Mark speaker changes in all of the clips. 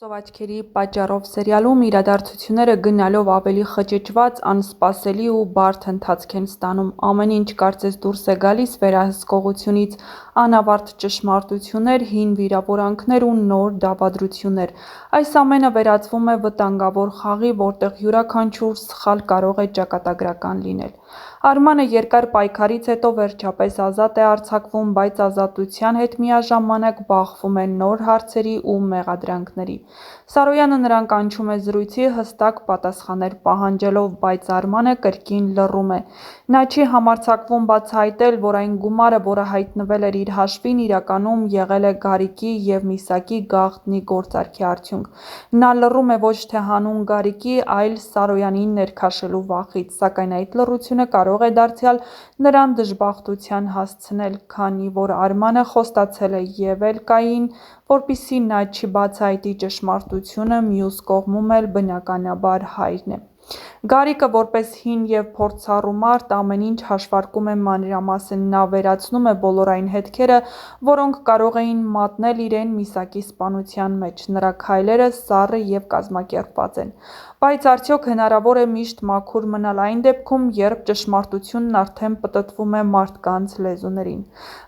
Speaker 1: Սովածքերի պատճառով սերիալում իրադարձությունները գնալով ավելի խճճված, անսպասելի ու բարդ ընթացք են ստանում, ամեն ինչ կարծես դուրս է գալիս վերահսկողությունից, անավարտ ճշմարտություններ, հին վիրավորանքներ ու նոր դավադրություններ, այս ամենը վերածվում է վտանգավոր խաղի, որտեղ յուրաքանչյուր սխալ կարող է ճակատագրական լինել։ Արմանը երկար պայքարից հետո վերջապես ազատ է արձակվում, բայց ազատության հետ միաժամանակ բախվում է նոր հարցերի ու մեղադրանքների։ Սարոյանը նրան կանչում է զրույցի, հստակ պատասխաններ պահանջելով, բայց Արմանը կրկին լռում է։ Նա չի համարձակվում բացահայտել, որ այն գումարը, որը հայտնվել էր իր հաշվին, իրականում եղել է Գարիկի և Միսակի գաղտնի գործարքի արդյունք։ Նա լռում է ոչ թե հանուն Գարիկի, այլ Սարոյանին ներքաշելու վախից, սակայն այդ լռությունը կարող է դարձյալ նրան դժբախտության հասցնել, քանի որ Արմանը խոստացել է և Էլկային, որպեսզի նա չբացահայտի ճշմարտությունը, մյուս կողմում էլ բնականաբար հայրն է։ Գարիկը, որպես հին և փորձառու մարդ, ամեն ինչ հաշվարկում է մանրամասն, նա վերացնում է բոլոր այն հետքերը, որոնք կարող էին մատնել իրեն Միսակի սպանության մեջ, նրա քայլերը սառը և կազմակերպված են։ Բայց արդյոք հնարավոր է միշտ մաքուր մնալ այն դեպքում, երբ ճշմարտությունն արդեն պտտվում է մարդկանց լեզուներին։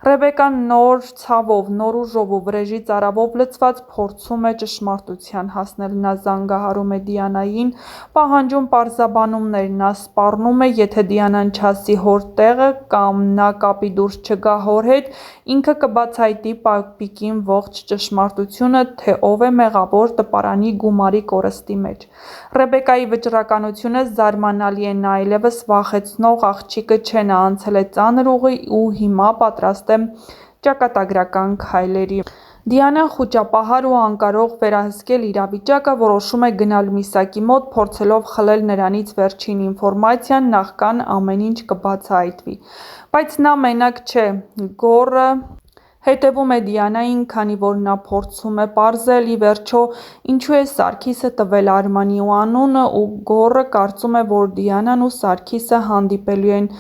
Speaker 1: Ռեբեկան նոր ցավով, նոր ուժով ու վրեժի ծարավով լցված փորձում է ճշմարտության հասնել։ Նա զանգահարում է Դիանային, պահանջում պարզաբանումներ, նա սպառնում է, եթե Դիանան չասի հոր տեղը կամ նա կապի դուրս չգա հոր հետ, ինքը կբացահայտի պապիկին ողջ ճշմարտությունը, թե ով է մեղավոր տպարանի գումարի կորստի մեջ։ Ռեբեկայի վճռականությունը զարմանալի է, նա այլևս վախեցնող աղջիկը չէ, նա անցել է ծանր ուղի ու հիմա պատրաստ է ճակատագրական քայլերի։ Դիանան խուճապահար ու անկարող վերահսկել իրավիճակը, որոշում է գնալ Միսակի մոտ, փորձելով խլել նրանից վերջին ինֆորմացիան, նախքան ամեն ինչ կբացահայտվի։ Բայց նա մենակ չէ, Գոռը հետևում է Դիանային, քանի որ նա փորձում է պարզել, ի վերջո, ինչու է Սարգիսը տվել Արմանի անունը, ու Գոռը կարծում է, որ Դիանան ու Սարգիսը հանդիպելու են,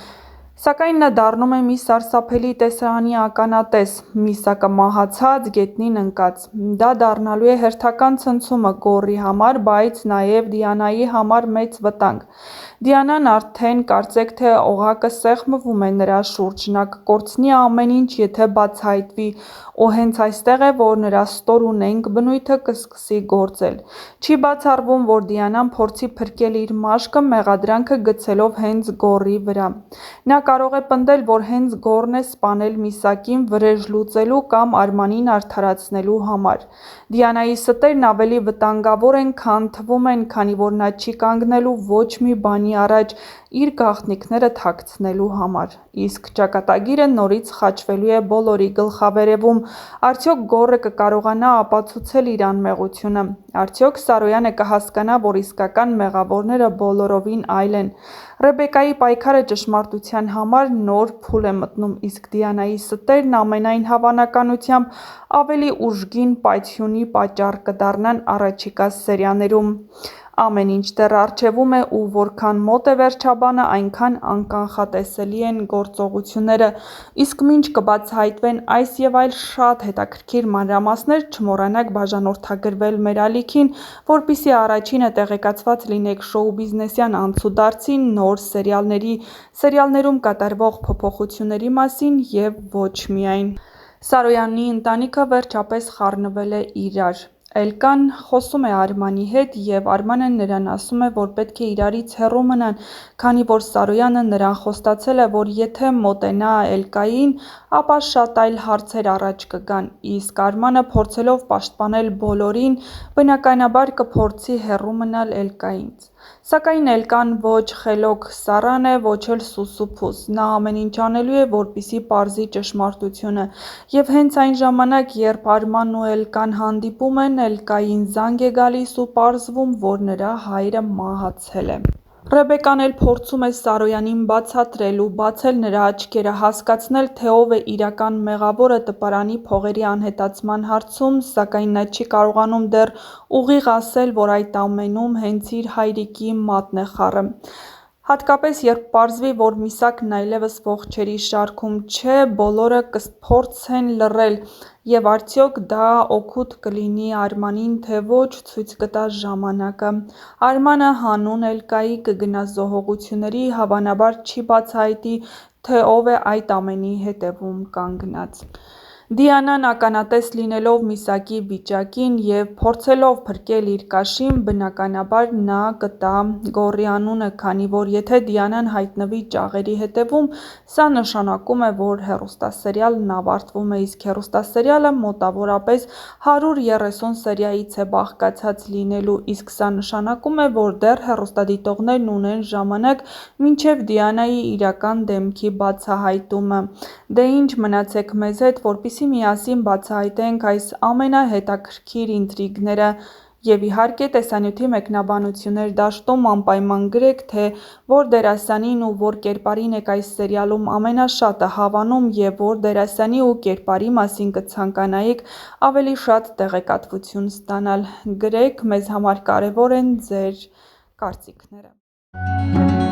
Speaker 1: սակայն նա դառնում է մի սարսափելի տեսարանի ականատես՝ Միսակը մահացած, գետնին ընկած։ Դա դառնալու է հերթական ցնցումը Գոռի համար, բայց նաև Դիանայի համար մեծ վտանգ։ Դիանան արդեն կարծեք թե օղակը սեղմվում է նրա շուրջ, նա կկորցնի ամեն ինչ, եթե բացահայտվի, ու հենց այստեղ է, որ նրա ստոր ու նենգ բնույթը կսկսի գործել։ Չի բացառվում, որ Դիանան փորձի փրկել իր մաշկը՝ մեղադրանքը գցելով հենց Գոռի վրա։ Նա կարող է պնդել, որ հենց Գոռն է սպանել Միսակին վրեժ լուծելու կամ Արմանին արդարացնելու համար։ Դիանայի ստերն ավելի վտանգավոր են, քան թվում են, քանի որ նա չի կանգնելու ոչ մի բանի առաջ իր գաղտնիքները թաքցնելու համար։ Իսկ ճակատագիրը նորից խաչվելու է բոլորի գլխավերևում։ Արդյոք Գոռը կկարողանա ապացուցել իր անմեղությունը։ Արդյոք Սարոյանը կհասկանա, որ իսկական մեղավորները բոլորովին այլ են։ Ռեբեկայի պայքարը ճշմարտության համար նոր փուլ է մտնում, իսկ Դիանայի ստերն ամենայն հավանականությամբ ավելի ուժգին պայթյունի պատճառ կդառնան առաջիկա սերիաներում։ Ամեն ինչ դեռ առջևում է, ու որքան մոտ է վերջաբանը, այնքան անկանխատեսելի են գործողությունները։ Իսկ մինչ կբացահայտվեն այս և այլ շատ հետաքրքիր մանրամասներ, չմոռանաք բաժանորդագրվել մեր ալիքին, որպեսզի առաջինը տեղեկացված լինեք շոու-բիզնեսյան անցուդարձի, նոր սերիալներում կատարվող փոփոխությունների մասին և ոչ միայն։ Սարոյանի ընտանիքը վերջապես խառնվել է իրար։ Էլկան խոսում է Արմանի հետ, և Արմանը նրան ասում է, որ պետք է իրարից հեռու մնան, քանի որ Սարոյանը նրան խոստացել է, որ եթե մոտենա Էլկային, ապա շատ այլ հարցեր առաջ կգան, իսկ Արմանը փորձելով պաշտպանել բոլորին, բնականաբար կփորձի հեռու մնալ Էլկայից։ Սակայն Էլկան ոչ խելոք սառան է, ոչ էլ սուսուփուս։ Նա ամեն ինչ անելու է, որպեսզի պարզի ճշմարտությունը։ Եվ հենց այն ժամանակ, երբ Արմանն ու Էլկան հանդիպում են, Էլկային զանգ է գալիս ու պարզվում, որ նրա հայրը մահացել է։ Ռեբեկան էլ փորձում է Սարոյանին բացատրել ու բացել նրա աչքերը, հասկացնել, թե ով է իրական մեղավորը տպարանի փողերի անհետացման հարցում, սակայն նա չի կարողանում դեռ ուղիղ ասել, որ այդ ամենում հենց իր հայրիկի մատն է խառը։ Հատկապես երբ պարզվի, որ Միսակն այլևս ողջերի շարքում չէ, բոլորը կփորձեն լռել, եւ արդյոք դա օգուտ կլինի Արմանին, թե ոչ, ցույց կտա ժամանակը։ Արմանը հանուն Էլկայի կգնա զոհողությունների, հավանաբար չի բացահայտի, թե ով է այդ ամենի հետևում կանգնած։ Դիանան ականատես լինելով Միսակի վիճակին և փորձելով փրկել իր կաշին, բնականաբար նա կտա Գոռի անունը, քանի որ եթե Դիանան հայտնվի ճաղերի հետևում, սա նշանակում է, որ հեռուստասերիալն ավարտվում է, իսկ հեռուստասերիալը մոտավորապես 130 սերիայից է բաղկացած լինելու, իսկ սա նշանակում է, որ դեռ հեռուստադիտողներն ունեն ժամանակ մինչև Դիանայի իրական դեմքի բացահայտումը։ Դե ինչ, մնացեք մեզ հետ, որպեսզի միասին բացահայտենք այս ամենահետաքրքիր ինտրիգները և իհարկե տեսանյութի մեկնաբանություններ դաշտում անպայման գրեք, թե որ դերասանին ու որ կերպարին եք այս սերիալում ամենաշատը հավանում և որ դերասանի ու կերպարի մասին կցանկանայիք ավելի շատ տեղեկատվություն ստանալ։ Գրեք, մեզ համար կարևոր են ձեր կարծիքները։